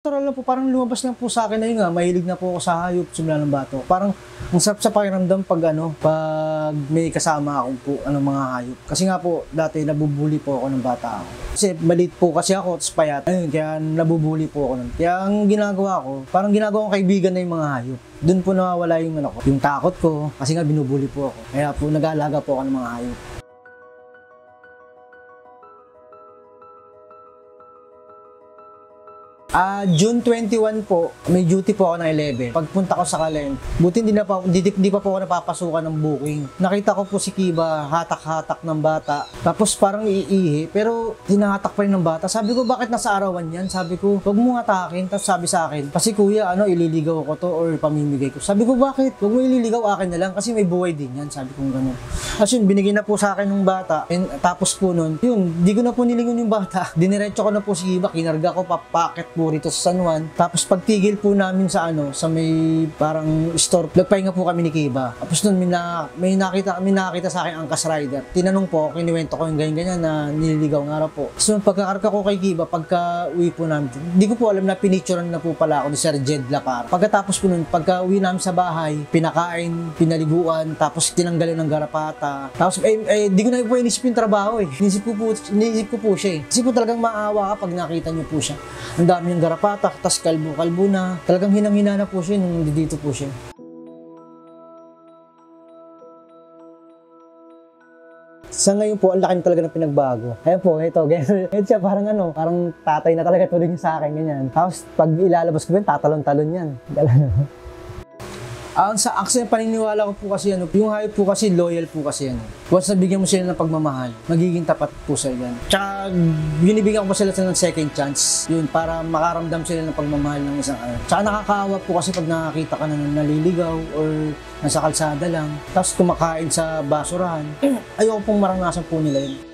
Natural lang po, parang lumabas lang po sa akin na yun nga, mahilig na po ako sa hayop simula ng bata. Parang ang sarap sa pakiramdam pag pag may kasama akong po, mga hayop. Kasi nga po, dati nabubuli po ako ng bata ako. Kasi maliit po kasi ako, tapos payat. Ayun, kaya nabubuli po ako nun. Kaya ang ginagawa ko, parang ginagawa kong kaibigan na yung mga hayop. Doon po nawawala yung takot ko, kasi nga binubuli po ako. Kaya po nag-aalaga po ako ng mga hayop. June 21 po, may duty po ako ng 11. Pagpunta ko sa Kalen, buti hindi pa po ako napapasukan ng booking. Nakita ko po si Kiba, hatak-hatak ng bata. Tapos parang iihi, pero hinahatak pa rin ng bata. Sabi ko, bakit nasa arawan yan? Sabi ko, wag mo atakin. Tapos sabi sa akin, kasi kuya, ililigaw ko to or pamimigay ko. Sabi ko, bakit? Wag mo ililigaw, akin na lang kasi may buhay din yan. Sabi ko gano'n. Tapos yun, binigay na po sa akin ng bata. And, tapos po nun, yun, di ko na po nilingon yung bata. Diniretso ko na po si Kiba, kinarga ko, papaket po rito sa San Juan. Tapos pagtigil po namin sa sa may parang store, nagpahinga po kami ni Kiba. Tapos nun may nakita sa akin angkas rider. Tinanong po, kiniwento ko yung ganyan na nililigaw nga raw po. So pagkakarga ko kay Kiba, pagka uwi po namin, hindi ko po alam na pinicturean na po pala ako ni Sir Jed Lapar. Pagkatapos po nun, pagka uwi namin sa bahay, pinakain, pinaliguan, tapos tinanggalin ng garapata. Tapos di ko na po inisip yung trabaho eh. Inisip ko po siya eh. Kasi po talagang maawa ka pag nakita niyo po siya. Ang dami yung garapata, tas kalbo na. Talagang hinang-hina na po siya nung dito po siya. Sa ngayon po, ang laki talaga ng pinagbago. Ayan po, ito, ganyan siya, parang tatay na talaga tulad niya sa akin, ganyan. Tapos, pag ilalabas ko yun, tatalon-talon yan. Actually, paniniwala ko po kasi yung hayop po kasi loyal po kasi Once nabigyan mo sila ng pagmamahal, magiging tapat po sa yan. Tsaka, binibigyan ko pa sila ng second chance. Yun, para makaramdam sila ng pagmamahal ng isang Tsaka nakakaawa po kasi pag nakakita ka na naliligaw or nasa kalsada lang, tapos kumakain sa basurahan, ayoko pong maranasan po nila yun.